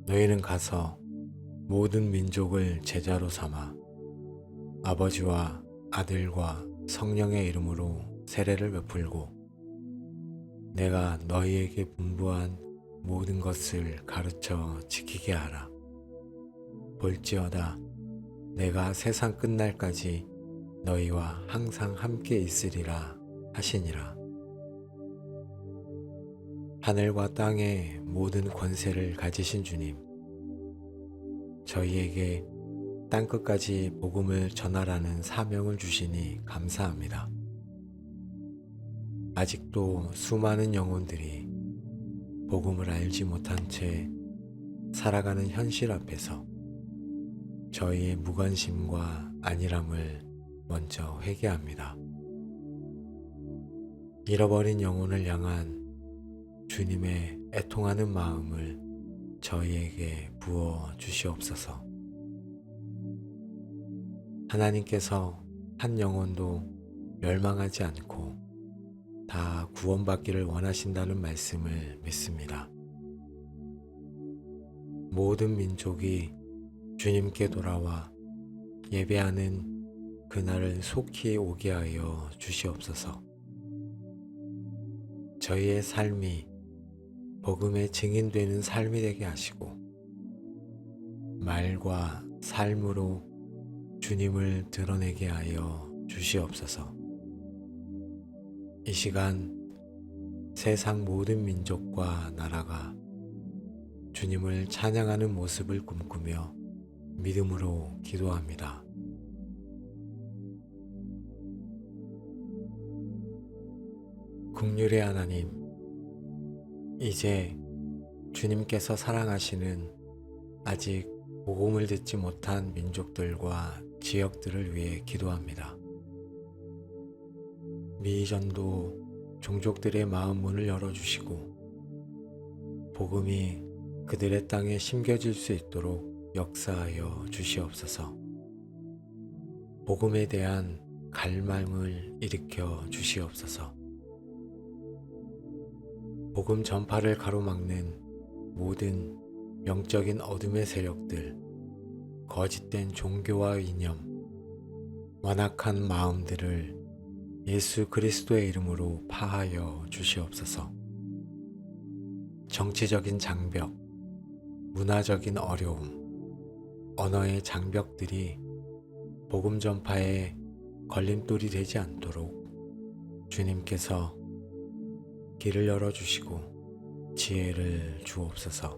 Speaker 1: 너희는 가서 모든 민족을 제자로 삼아 아버지와 아들과 성령의 이름으로 세례를 베풀고 내가 너희에게 분부한 모든 것을 가르쳐 지키게 하라. 볼지어다 내가 세상 끝날까지 너희와 항상 함께 있으리라 하시니라. 하늘과 땅의 모든 권세를 가지신 주님, 저희에게 땅끝까지 복음을 전하라는 사명을 주시니 감사합니다. 아직도 수많은 영혼들이 복음을 알지 못한 채 살아가는 현실 앞에서 저희의 무관심과 안일함을 먼저 회개합니다. 잃어버린 영혼을 향한 주님의 애통하는 마음을 저희에게 부어 주시옵소서. 하나님께서 한 영혼도 멸망하지 않고 다 구원받기를 원하신다는 말씀을 믿습니다. 모든 민족이 주님께 돌아와 예배하는 그날을 속히 오게 하여 주시옵소서. 저희의 삶이 복음의 증인되는 삶이 되게 하시고 말과 삶으로 주님을 드러내게 하여 주시옵소서. 이 시간 세상 모든 민족과 나라가 주님을 찬양하는 모습을 꿈꾸며 믿음으로 기도합니다. 긍휼의 하나님, 이제 주님께서 사랑하시는 아직 복음을 듣지 못한 민족들과 지역들을 위해 기도합니다. 미전도 종족들의 마음 문을 열어주시고 복음이 그들의 땅에 심겨질 수 있도록 역사하여 주시옵소서. 복음에 대한 갈망을 일으켜 주시옵소서. 복음 전파를 가로막는 모든 영적인 어둠의 세력들, 거짓된 종교와 이념, 완악한 마음들을 예수 그리스도의 이름으로 파하여 주시옵소서. 정치적인 장벽, 문화적인 어려움, 언어의 장벽들이 복음 전파에 걸림돌이 되지 않도록 주님께서 길을 열어주시고 지혜를 주옵소서.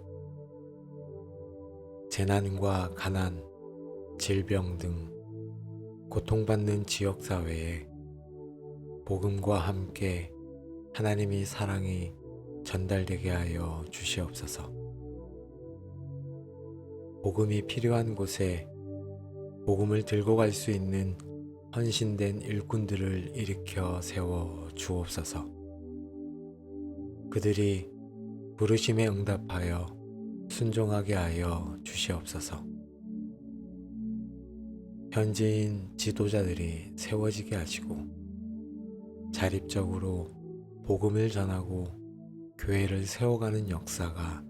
Speaker 1: 재난과 가난, 질병 등 고통받는 지역사회에 복음과 함께 하나님의 사랑이 전달되게 하여 주시옵소서. 복음이 필요한 곳에 복음을 들고 갈 수 있는 헌신된 일꾼들을 일으켜 세워 주옵소서. 그들이 부르심에 응답하여 순종하게 하여 주시옵소서. 현지인 지도자들이 세워지게 하시고 자립적으로 복음을 전하고 교회를 세워가는 역사가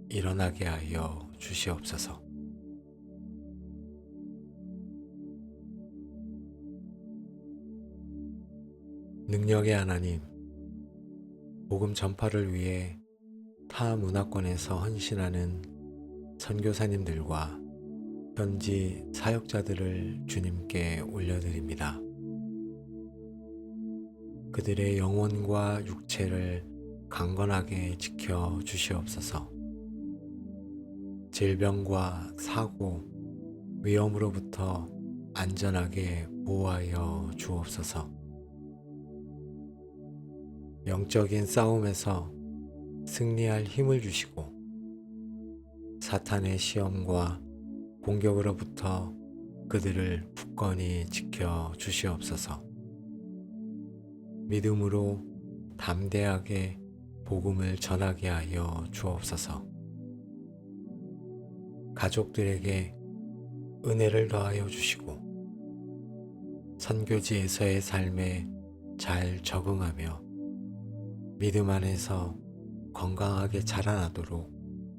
Speaker 1: 일어나게 하여 주시옵소서. 능력의 하나님, 복음 전파를 위해 타 문화권에서 헌신하는 선교사님들과 현지 사역자들을 주님께 올려드립니다. 그들의 영혼과 육체를 강건하게 지켜 주시옵소서. 질병과 사고, 위험으로부터 안전하게 보호하여 주옵소서. 영적인 싸움에서 승리할 힘을 주시고 사탄의 시험과 공격으로부터 그들을 굳건히 지켜 주시옵소서. 믿음으로 담대하게 복음을 전하게 하여 주옵소서. 가족들에게 은혜를 더하여 주시고 선교지에서의 삶에 잘 적응하며 믿음 안에서 건강하게 자라나도록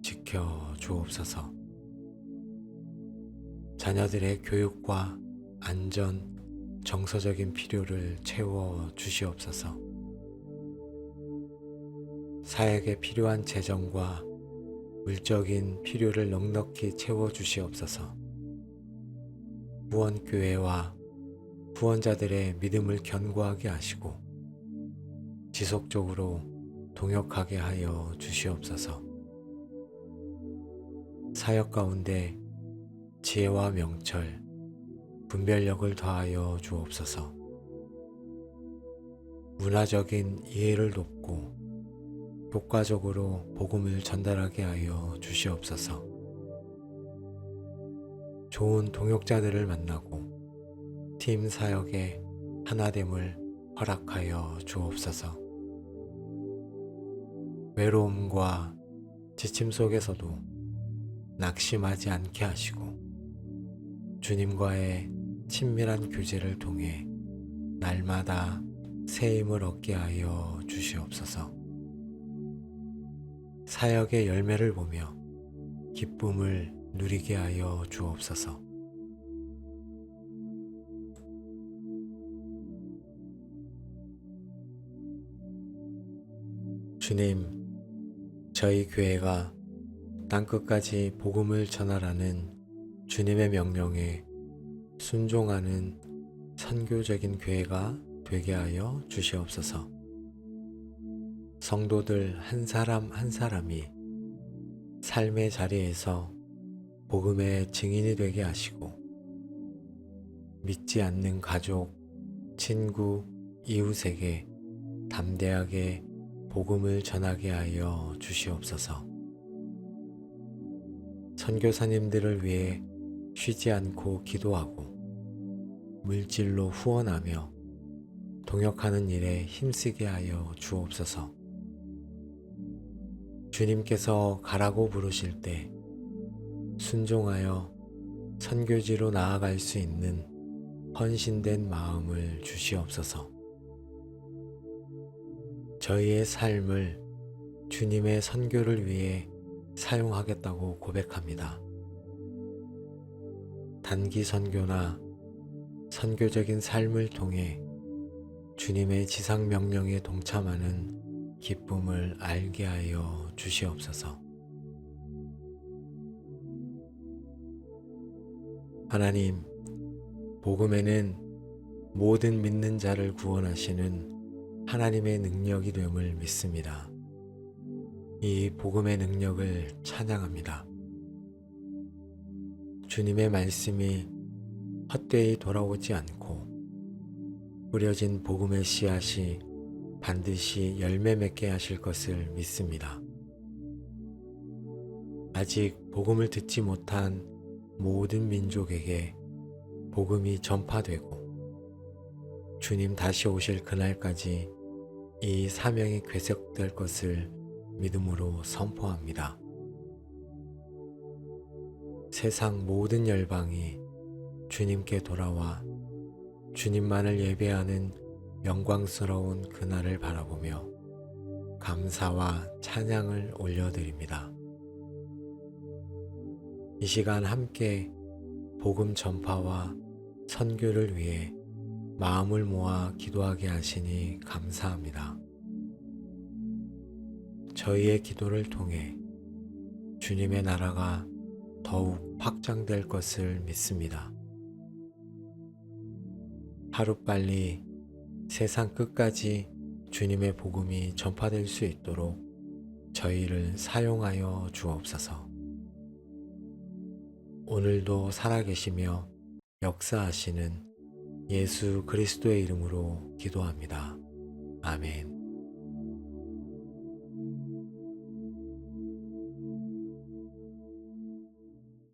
Speaker 1: 지켜 주옵소서. 자녀들의 교육과 안전, 정서적인 필요를 채워 주시옵소서. 사역에 필요한 재정과 물적인 필요를 넉넉히 채워주시옵소서. 후원교회와 후원자들의 믿음을 견고하게 하시고 지속적으로 동역하게 하여 주시옵소서. 사역 가운데 지혜와 명철, 분별력을 더하여 주옵소서. 문화적인 이해를 돕고 효과적으로 복음을 전달하게 하여 주시옵소서. 좋은 동역자들을 만나고 팀 사역의 하나됨을 허락하여 주옵소서. 외로움과 지침 속에서도 낙심하지 않게 하시고 주님과의 친밀한 교제를 통해 날마다 새 힘을 얻게 하여 주시옵소서. 사역의 열매를 보며 기쁨을 누리게 하여 주옵소서. 주님, 저희 교회가 땅끝까지 복음을 전하라는 주님의 명령에 순종하는 선교적인 교회가 되게 하여 주시옵소서. 성도들 한 사람 한 사람이 삶의 자리에서 복음의 증인이 되게 하시고 믿지 않는 가족, 친구, 이웃에게 담대하게 복음을 전하게 하여 주시옵소서. 선교사님들을 위해 쉬지 않고 기도하고 물질로 후원하며 동역하는 일에 힘쓰게 하여 주옵소서. 주님께서 가라고 부르실 때 순종하여 선교지로 나아갈 수 있는 헌신된 마음을 주시옵소서. 저희의 삶을 주님의 선교를 위해 사용하겠다고 고백합니다. 단기 선교나 선교적인 삶을 통해 주님의 지상 명령에 동참하는 기쁨을 알게 하여 주시옵소서. 하나님, 복음에는 모든 믿는 자를 구원하시는 하나님의 능력이 됨을 믿습니다. 이 복음의 능력을 찬양합니다. 주님의 말씀이 헛되이 돌아오지 않고 뿌려진 복음의 씨앗이 반드시 열매 맺게 하실 것을 믿습니다. 아직 복음을 듣지 못한 모든 민족에게 복음이 전파되고 주님 다시 오실 그날까지 이 사명이 궤속될 것을 믿음으로 선포합니다. 세상 모든 열방이 주님께 돌아와 주님만을 예배하는 영광스러운 그날을 바라보며 감사와 찬양을 올려드립니다. 이 시간 함께 복음 전파와 선교를 위해 마음을 모아 기도하게 하시니 감사합니다. 저희의 기도를 통해 주님의 나라가 더욱 확장될 것을 믿습니다. 하루빨리 세상 끝까지 주님의 복음이 전파될 수 있도록 저희를 사용하여 주옵소서. 오늘도 살아계시며 역사하시는 예수 그리스도의 이름으로 기도합니다. 아멘.